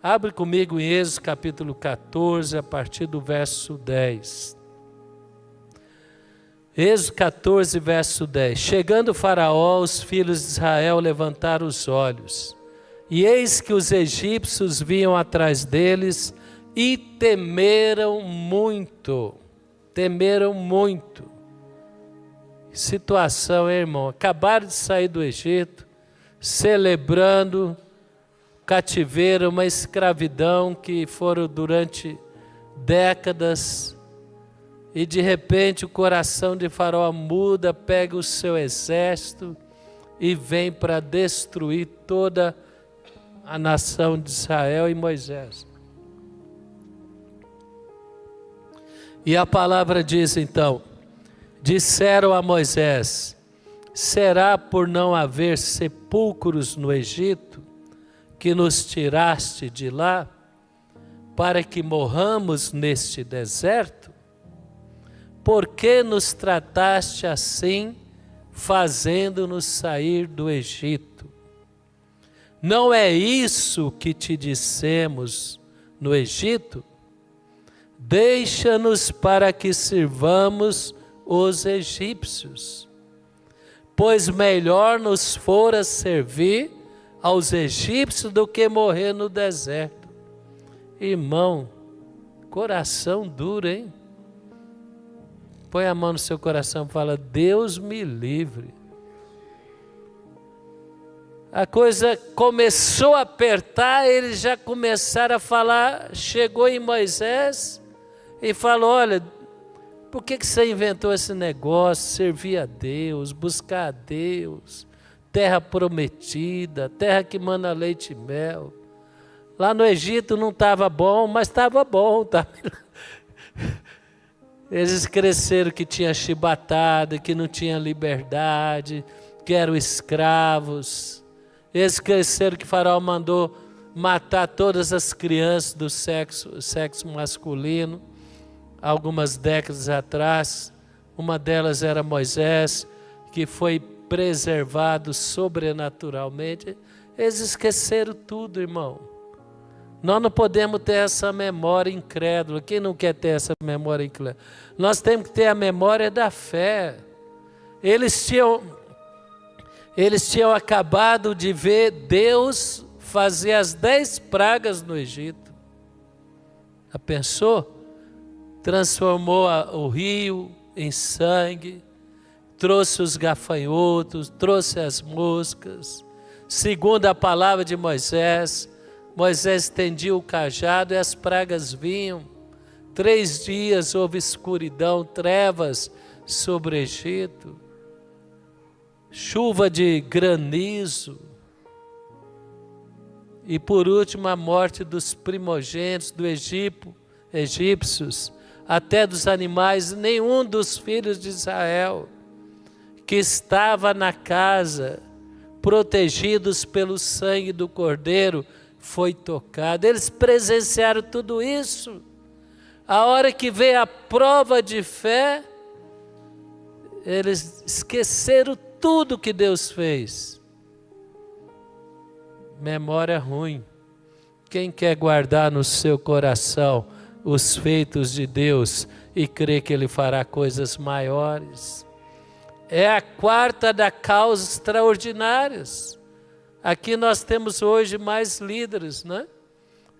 Abre comigo em Êxodo capítulo 14, a partir do verso 10. Êxodo 14, verso 10. Chegando o Faraó, os filhos de Israel levantaram os olhos, e eis que os egípcios vinham atrás deles e temeram muito. Temeram muito. Situação, hein, irmão? Acabaram de sair do Egito, celebrando cativeiro, uma escravidão que foram durante décadas, e de repente o coração de Faraó muda, pega o seu exército e vem para destruir toda a nação de Israel e Moisés. E a palavra diz então: disseram a Moisés: será por não haver sepulcros no Egito que nos tiraste de lá, para que morramos neste deserto? Por que nos trataste assim, fazendo-nos sair do Egito? Não é isso que te dissemos no Egito? Deixa-nos para que sirvamos os egípcios, pois melhor nos fora servir aos egípcios do que morrer no deserto. Irmão, coração duro, hein? Põe a mão no seu coração e fala: Deus me livre. A coisa começou a apertar, eles já começaram a falar. Chegou em Moisés e falou: olha, por que você inventou esse negócio? Servir a Deus, buscar a Deus, terra prometida, terra que manda leite e mel. Lá no Egito não estava bom, mas estava bom. Tá? Eles cresceram que tinha chibatada, que não tinha liberdade, que eram escravos. Eles cresceram que Faraó mandou matar todas as crianças do sexo masculino, algumas décadas atrás. Uma delas era Moisés, que foi preservado sobrenaturalmente. Eles esqueceram tudo, irmão. Nós não podemos ter essa memória incrédula. Quem não quer ter essa memória incrédula? Nós temos que ter a memória da fé. Eles tinham acabado de ver Deus fazer as 10 pragas no Egito. Já pensou? Transformou o rio em sangue, trouxe os gafanhotos, trouxe as moscas. Segundo a palavra de Moisés, Moisés estendia o cajado e as pragas vinham. 3 dias houve escuridão, trevas sobre o Egito, chuva de granizo. E por último a morte dos primogênitos do egípcios, até dos animais. Nenhum dos filhos de Israel que estava na casa, protegidos pelo sangue do Cordeiro, foi tocado. Eles presenciaram tudo isso. A hora que veio a prova de fé, eles esqueceram tudo que Deus fez. Memória ruim. Quem quer guardar no seu coração os feitos de Deus e crer que Ele fará coisas maiores? É a quarta das causas extraordinárias. Aqui nós temos hoje mais líderes, né?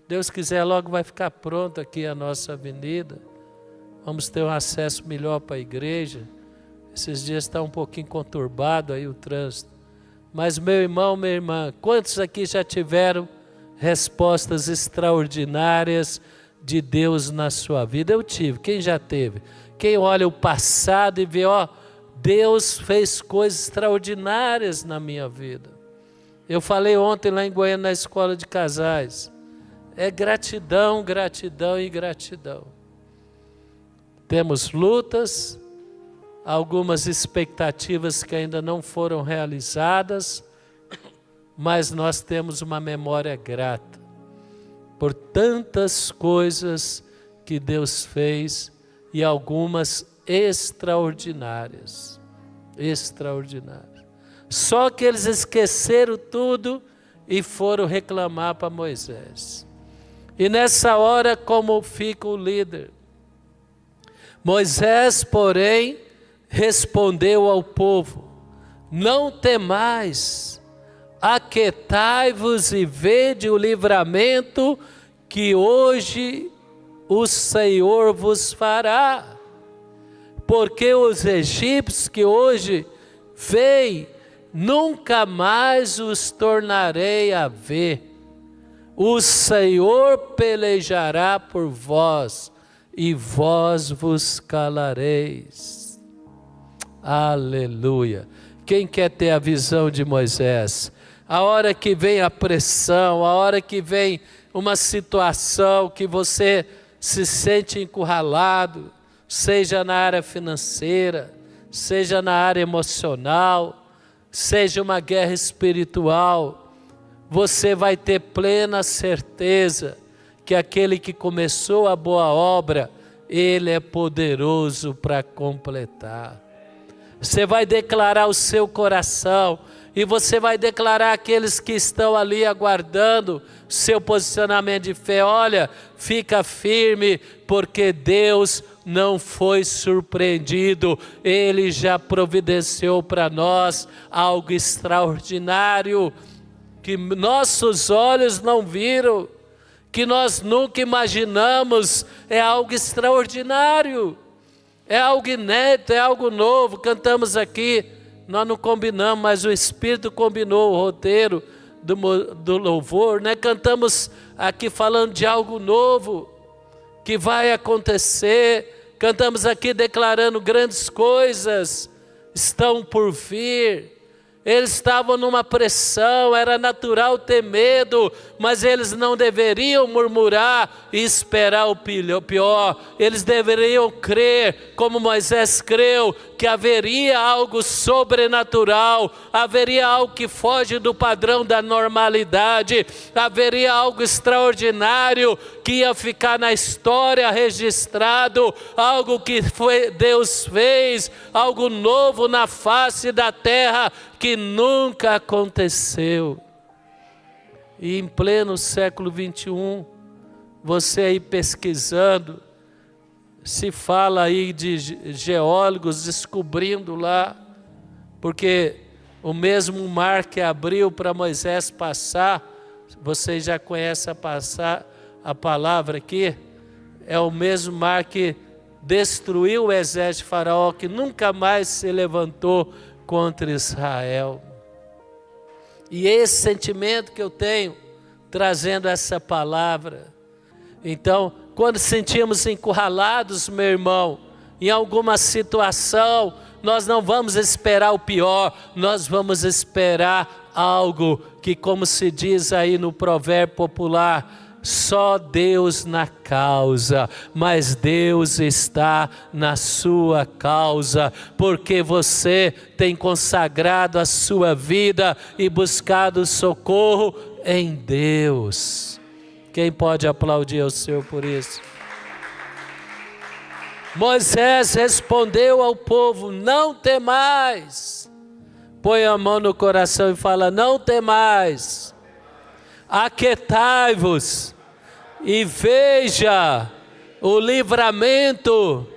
Deus quiser, logo vai ficar pronto aqui a nossa avenida. Vamos ter um acesso melhor para a igreja. Esses dias está um pouquinho conturbado aí o trânsito. Mas meu irmão, minha irmã, quantos aqui já tiveram respostas extraordinárias de Deus na sua vida? Eu tive. Quem já teve? Quem olha o passado e vê, ó, Deus fez coisas extraordinárias na minha vida. Eu falei ontem lá em Goiânia na escola de casais. É gratidão, gratidão e gratidão. Temos lutas, algumas expectativas que ainda não foram realizadas, mas nós temos uma memória grata por tantas coisas que Deus fez e algumas extraordinárias. Extraordinárias. Só que eles esqueceram tudo e foram reclamar para Moisés. E nessa hora, como fica o líder? Moisés, porém, respondeu ao povo: não temais, aquietai-vos e vede o livramento que hoje o Senhor vos fará. Porque os egípcios que hoje veem, nunca mais os tornarei a ver. O Senhor pelejará por vós, e vós vos calareis. Aleluia. Quem quer ter a visão de Moisés? A hora que vem a pressão, a hora que vem uma situação que você se sente encurralado, seja na área financeira, seja na área emocional, seja uma guerra espiritual, você vai ter plena certeza que aquele que começou a boa obra, Ele é poderoso para completar. Você vai declarar o seu coração, e você vai declarar àqueles que estão ali aguardando seu posicionamento de fé: olha, fica firme, porque Deus não foi surpreendido, Ele já providenciou para nós algo extraordinário, que nossos olhos não viram, que nós nunca imaginamos. É algo extraordinário, é algo inédito, é algo novo. Cantamos aqui, nós não combinamos, mas o Espírito combinou o roteiro do louvor, né? Cantamos aqui falando de algo novo que vai acontecer. Cantamos aqui declarando grandes coisas estão por vir. Eles estavam numa pressão, era natural ter medo, mas eles não deveriam murmurar e esperar o pior. Eles deveriam crer, como Moisés creu, que haveria algo sobrenatural, haveria algo que foge do padrão da normalidade, haveria algo extraordinário que ia ficar na história registrado, algo que Deus fez, algo novo na face da terra, que nunca aconteceu. E em pleno século 21, você aí pesquisando, se fala aí de geólogos descobrindo lá, porque o mesmo mar que abriu para Moisés passar, vocês já conhecem a palavra aqui, é o mesmo mar que destruiu o exército de Faraó, que nunca mais se levantou contra Israel. E esse sentimento que eu tenho, trazendo essa palavra. Então, quando sentimos encurralados, meu irmão, em alguma situação, nós não vamos esperar o pior, nós vamos esperar algo que, como se diz aí no provérbio popular, só Deus na causa, mas Deus está na sua causa, porque você tem consagrado a sua vida e buscado socorro em Deus. Quem pode aplaudir ao Senhor por isso? Moisés respondeu ao povo: não temais. Põe a mão no coração e fala: não temais, aquietai-vos e veja o livramento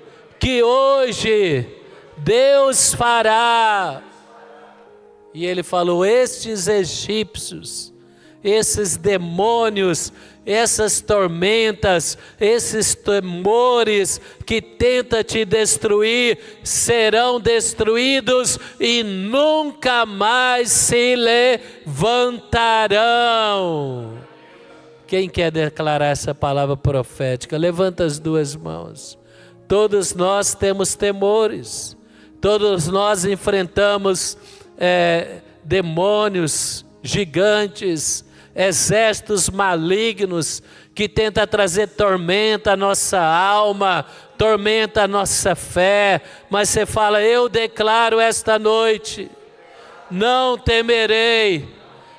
que hoje Deus fará. E ele falou: estes egípcios, esses demônios, essas tormentas, esses temores que tentam te destruir, serão destruídos e nunca mais se levantarão. Quem quer declarar essa palavra profética? Levanta as duas mãos. Todos nós temos temores, todos nós enfrentamos demônios, gigantes, exércitos malignos que tentam trazer tormenta à nossa alma, tormenta à nossa fé, mas você fala: eu declaro esta noite, não temerei,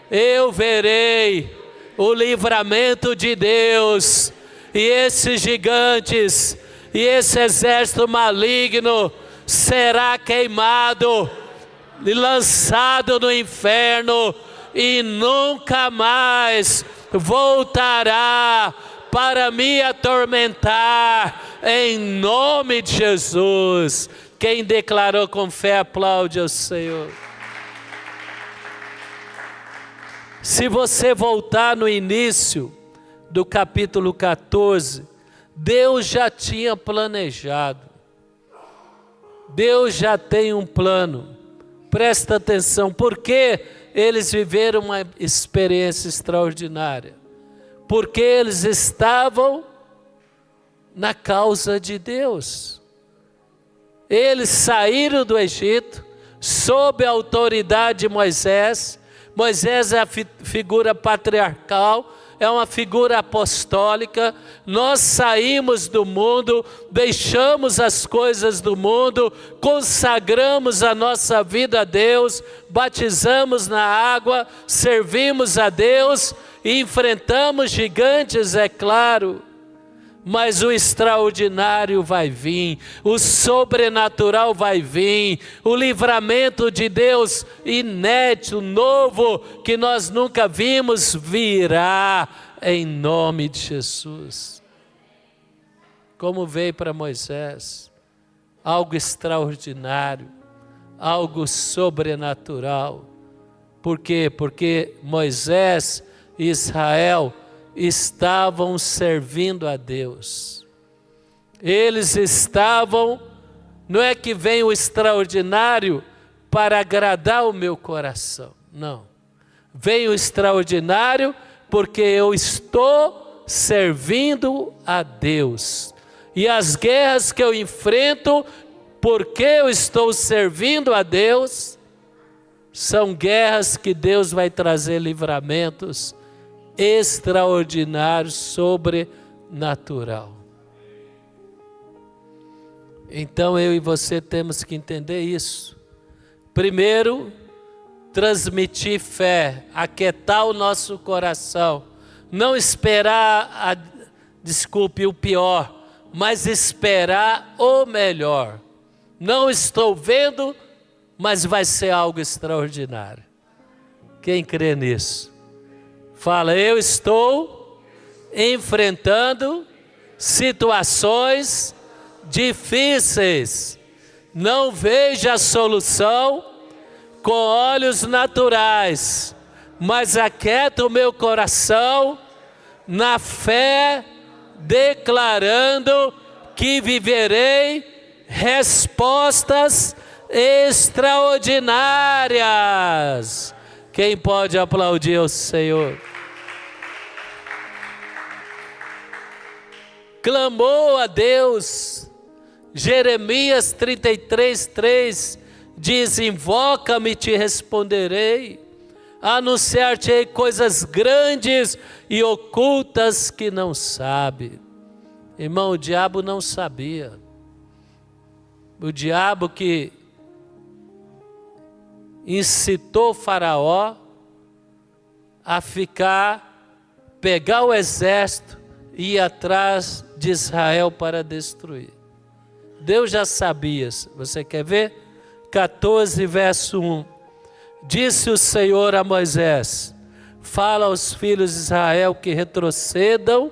eu verei o livramento de Deus, e esses gigantes, e esse exército maligno será queimado e lançado no inferno, e nunca mais voltará para me atormentar, em nome de Jesus. Quem declarou com fé, aplaude ao Senhor. Se você voltar no início do capítulo 14, Deus já tinha planejado. Deus já tem um plano. Presta atenção, porque eles viveram uma experiência extraordinária. Porque eles estavam na causa de Deus. Eles saíram do Egito sob a autoridade de Moisés. Moisés é a figura patriarcal, é uma figura apostólica. Nós saímos do mundo, deixamos as coisas do mundo, consagramos a nossa vida a Deus, batizamos na água, servimos a Deus, e enfrentamos gigantes, é claro. Mas o extraordinário vai vir, o sobrenatural vai vir, o livramento de Deus inédito, novo, que nós nunca vimos, virá em nome de Jesus. Como veio para Moisés, algo extraordinário, algo sobrenatural. Por quê? Porque Moisés e Israel estavam servindo a Deus. Eles estavam, não é que vem o extraordinário para agradar o meu coração, não. Vem o extraordinário porque eu estou servindo a Deus. E as guerras que eu enfrento, porque eu estou servindo a Deus, são guerras que Deus vai trazer livramentos extraordinário, sobrenatural. Então eu e você temos que entender isso. Primeiro, transmitir fé, aquietar o nosso coração, não esperar, o pior, mas esperar o melhor. Não estou vendo, mas vai ser algo extraordinário. Quem crê nisso? Fala, eu estou enfrentando situações difíceis. Não vejo a solução com olhos naturais, mas aquieto o meu coração na fé, declarando que viverei respostas extraordinárias. Quem pode aplaudir ao Senhor? Clamou a Deus. Jeremias 33:3 diz: invoca-me e te responderei, anunciar-te-ei coisas grandes e ocultas que não sabe. Irmão, o diabo não sabia. O diabo que incitou Faraó a pegar o exército e ir atrás de Israel para destruir. Deus já sabia. Você quer ver? 14, verso 1. Disse o Senhor a Moisés: fala aos filhos de Israel que retrocedam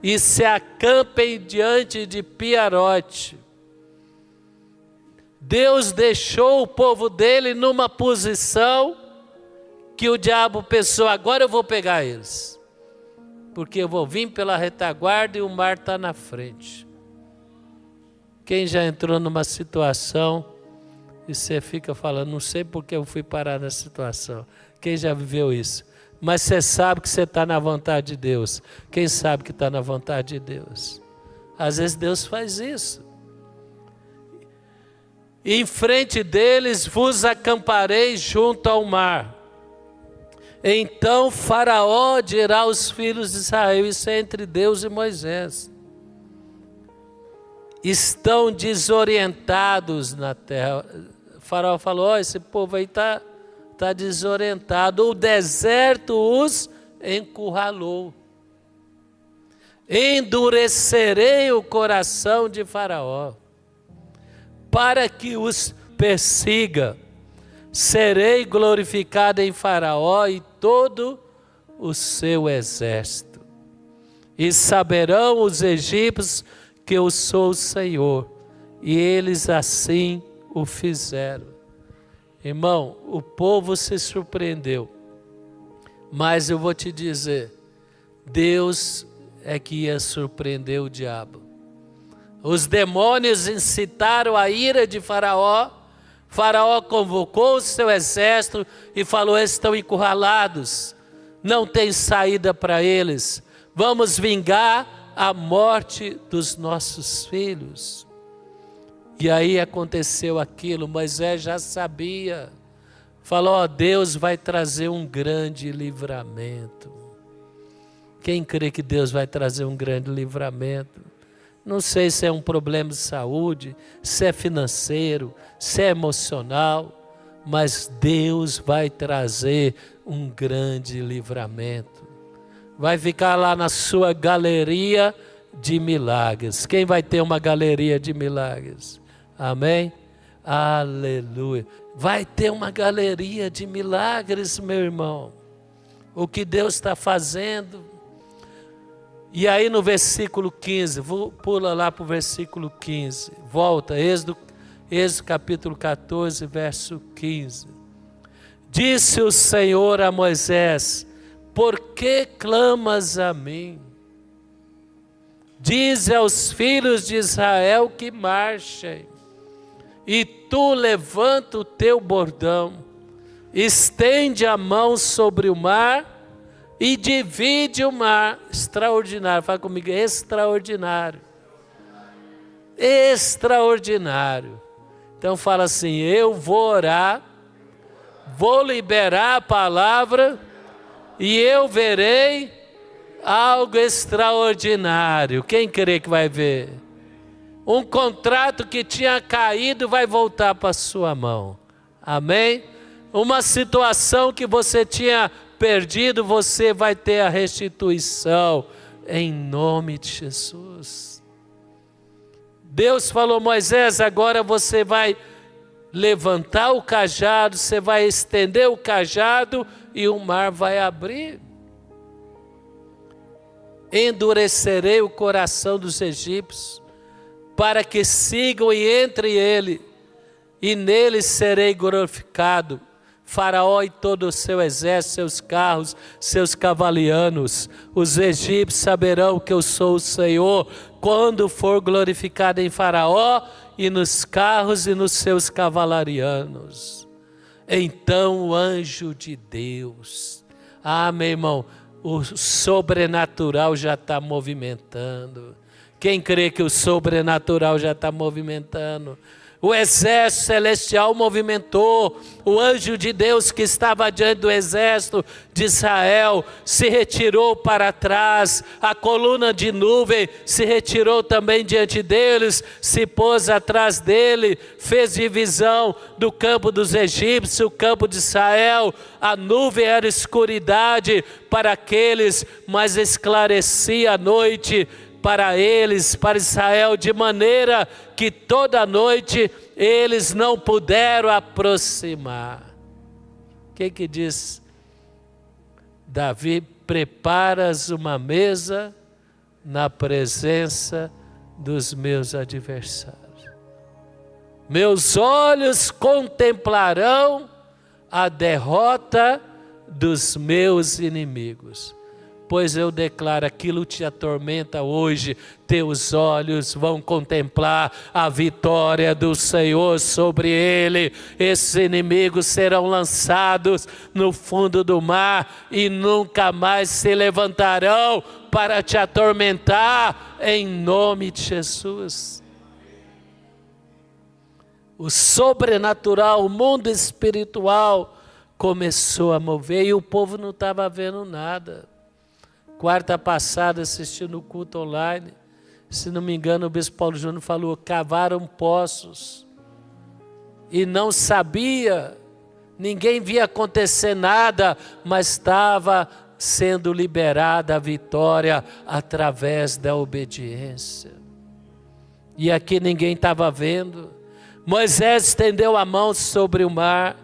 e se acampem diante de Piarote. Deus deixou o povo dele numa posição que o diabo pensou: agora eu vou pegar eles, porque eu vou vir pela retaguarda e o mar está na frente. Quem já entrou numa situação e você fica falando, não sei porque eu fui parar nessa situação. Quem já viveu isso? Mas você sabe que você está na vontade de Deus. Quem sabe que está na vontade de Deus? Às vezes Deus faz isso. Em frente deles vos acamparei junto ao mar. Então Faraó dirá aos filhos de Israel, isso é entre Deus e Moisés: estão desorientados na terra. Faraó falou: oh, esse povo aí está desorientado, o deserto os encurralou. Endurecerei o coração de Faraó, para que os persiga. Serei glorificado em Faraó e todo o seu exército. E saberão os egípcios que eu sou o Senhor. E eles assim o fizeram. Irmão, o povo se surpreendeu. Mas eu vou te dizer, Deus é que ia surpreender o diabo. Os demônios incitaram a ira de Faraó. Faraó convocou o seu exército e falou: estão encurralados, não tem saída para eles. Vamos vingar a morte dos nossos filhos. E aí aconteceu aquilo. Moisés já sabia. Falou: ó, Deus vai trazer um grande livramento. Quem crê que Deus vai trazer um grande livramento? Não sei se é um problema de saúde, se é financeiro, se é emocional, mas Deus vai trazer um grande livramento. Vai ficar lá na sua galeria de milagres. Quem vai ter uma galeria de milagres? Amém? Aleluia. Vai ter uma galeria de milagres, meu irmão. O que Deus está fazendo. E aí no versículo 15, pula lá para o versículo 15, volta, Êxodo capítulo 14, verso 15. Disse o Senhor a Moisés: por que clamas a mim? Dize aos filhos de Israel que marchem, e tu levanta o teu bordão, estende a mão sobre o mar, e divide o mar. Extraordinário, fala comigo, extraordinário. Extraordinário. Então fala assim: eu vou orar, vou liberar a palavra, e eu verei algo extraordinário. Quem crê que vai ver? Um contrato que tinha caído vai voltar para a sua mão. Amém? Uma situação que você tinha perdido, você vai ter a restituição, em nome de Jesus. Deus falou: Moisés, agora você vai levantar o cajado, você vai estender o cajado e o mar vai abrir. Endurecerei o coração dos egípcios, para que sigam e entrem ele, e nele serei glorificado. Faraó e todo o seu exército, seus carros, seus cavalianos. Os egípcios saberão que eu sou o Senhor, quando for glorificado em Faraó, e nos carros e nos seus cavalarianos. Então o anjo de Deus, meu irmão, o sobrenatural já está movimentando. Quem crê que o sobrenatural já está movimentando? O exército celestial movimentou. O anjo de Deus que estava diante do exército de Israel se retirou para trás. A coluna de nuvem se retirou também diante deles, se pôs atrás dele, fez divisão do campo dos egípcios, o campo de Israel. A nuvem era escuridade para aqueles, mas esclarecia a noite para eles, para Israel, de maneira que toda noite eles não puderam aproximar. O que diz Davi? Preparas uma mesa na presença dos meus adversários. Meus olhos contemplarão a derrota dos meus inimigos. Pois eu declaro, aquilo te atormenta hoje, teus olhos vão contemplar a vitória do Senhor sobre ele. Esses inimigos serão lançados no fundo do mar e nunca mais se levantarão para te atormentar, em nome de Jesus. O sobrenatural, o mundo espiritual começou a mover e o povo não estava vendo nada. Quarta passada, assistindo o culto online, se não me engano, o bispo Paulo Júnior falou: cavaram poços e não sabia, ninguém via acontecer nada, mas estava sendo liberada a vitória através da obediência. E aqui ninguém estava vendo. Moisés estendeu a mão sobre o mar,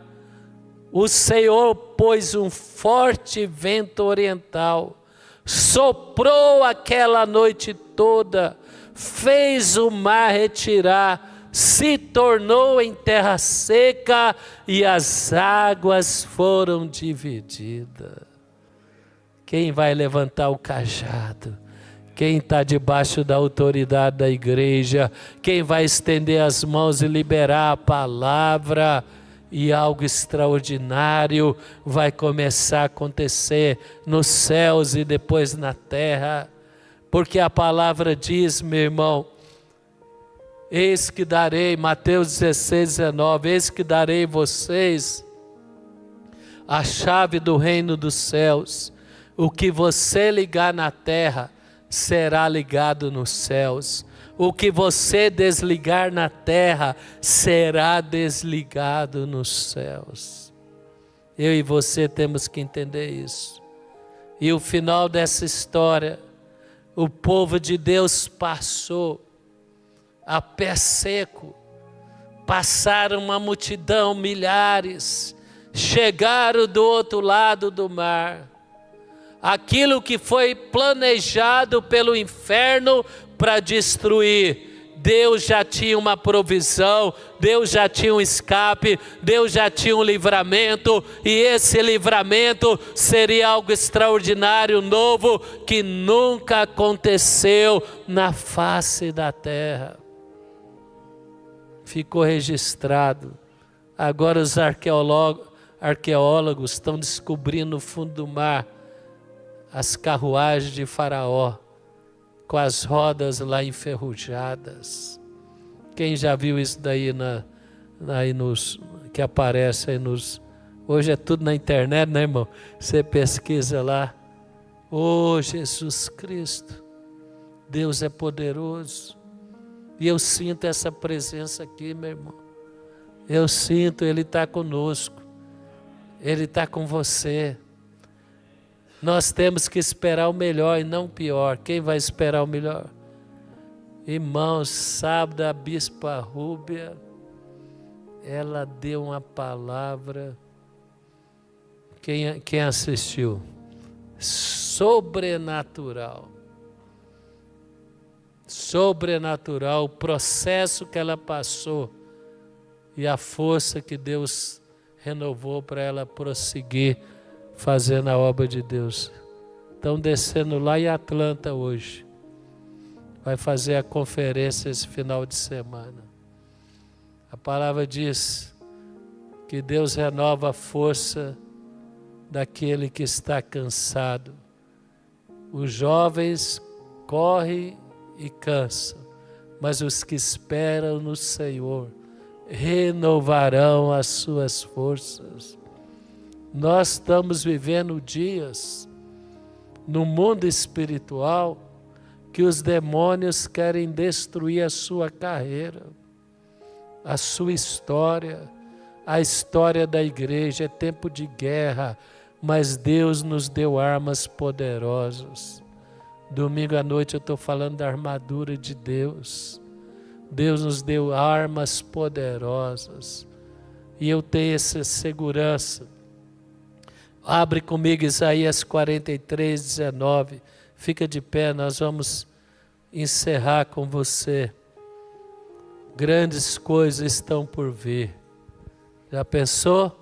o Senhor pois, um forte vento oriental, soprou aquela noite toda, fez o mar retirar, se tornou em terra seca e as águas foram divididas. Quem vai levantar o cajado? Quem está debaixo da autoridade da igreja? Quem vai estender as mãos e liberar a palavra? E algo extraordinário vai começar a acontecer nos céus e depois na terra. Porque a palavra diz, meu irmão, eis que darei, Mateus 16, 19, eis que darei vocês a chave do reino dos céus. O que você ligar na terra será ligado nos céus. O que você desligar na terra será desligado nos céus. Eu e você temos que entender isso. E o final dessa história, o povo de Deus passou a pé seco, passaram uma multidão, milhares, chegaram do outro lado do mar. Aquilo que foi planejado pelo inferno para destruir, Deus já tinha uma provisão, Deus já tinha um escape, Deus já tinha um livramento, e esse livramento seria algo extraordinário, novo, que nunca aconteceu na face da terra. Ficou registrado. Agora os arqueólogos estão descobrindo no fundo do mar as carruagens de Faraó, com as rodas lá enferrujadas. Quem já viu isso daí que aparece aí nos... Hoje é tudo na internet, né, irmão? Você pesquisa lá. Oh, Jesus Cristo, Deus é poderoso. E eu sinto essa presença aqui, meu irmão. Eu sinto, Ele está conosco. Ele está com você. Nós temos que esperar o melhor e não o pior. Quem vai esperar o melhor? Irmãos, sábado a bispa Rúbia, ela deu uma palavra. Quem assistiu? Sobrenatural. Sobrenatural, o processo que ela passou e a força que Deus renovou para ela prosseguir fazendo a obra de Deus. Estão descendo lá em Atlanta hoje. Vai fazer a conferência esse final de semana. A palavra diz que Deus renova a força daquele que está cansado. Os jovens correm e cansam, mas os que esperam no Senhor renovarão as suas forças. Nós estamos vivendo dias no mundo espiritual que os demônios querem destruir a sua carreira, a sua história, a história da igreja. É tempo de guerra, mas Deus nos deu armas poderosas. Domingo à noite eu estou falando da armadura de Deus. Deus nos deu armas poderosas e eu tenho essa segurança. Abre comigo Isaías 43, 19. Fica de pé, nós vamos encerrar com você. Grandes coisas estão por vir. Já pensou?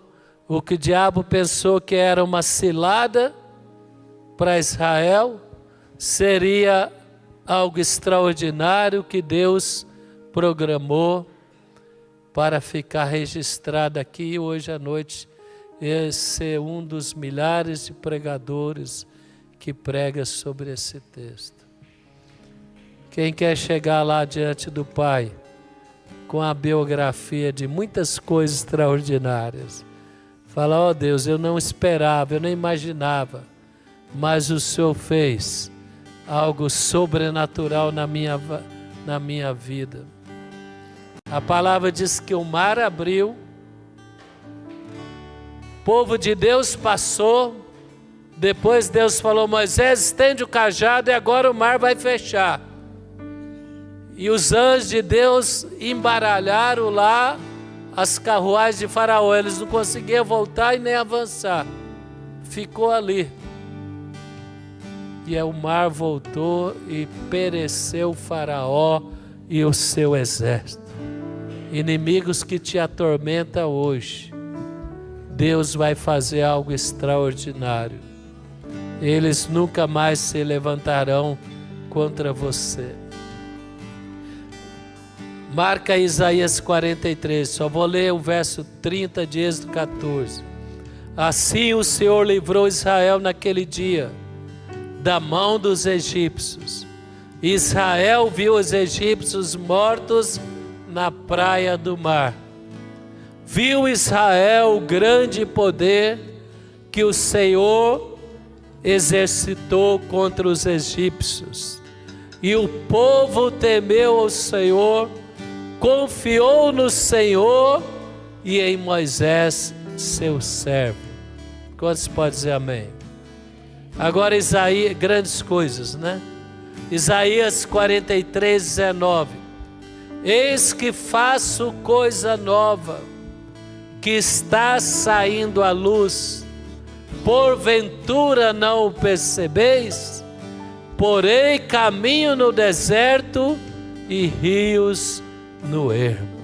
O que o diabo pensou que era uma cilada para Israel, seria algo extraordinário que Deus programou para ficar registrado aqui hoje à noite. Esse é um dos milhares de pregadores que prega sobre esse texto. Quem quer chegar lá diante do Pai com a biografia de muitas coisas extraordinárias, fala: ó Deus, eu não esperava, eu não imaginava, mas o Senhor fez algo sobrenatural na minha vida. A palavra diz que o mar abriu, o povo de Deus passou, depois Deus falou: Moisés, estende o cajado e agora o mar vai fechar. E os anjos de Deus embaralharam lá as carruagens de Faraó, eles não conseguiam voltar e nem avançar. ficou ali. E o mar voltou e pereceu o Faraó e o seu exército. Inimigos que te atormentam hoje, Deus vai fazer algo extraordinário. Eles nunca mais se levantarão contra você. Marca Isaías 43, só vou ler o verso 30 de Êxodo 14. Assim o Senhor livrou Israel naquele dia da mão dos egípcios. Israel viu os egípcios mortos na praia do mar. Viu Israel o grande poder que o Senhor exercitou contra os egípcios. E o povo temeu ao Senhor, confiou no Senhor e em Moisés, seu servo. Quantos podem dizer amém? Agora Isaías, grandes coisas, né? Isaías 43, 19. Eis que faço coisa nova, que está saindo à luz. Porventura não o percebeis? Porém caminho no deserto e rios no ermo.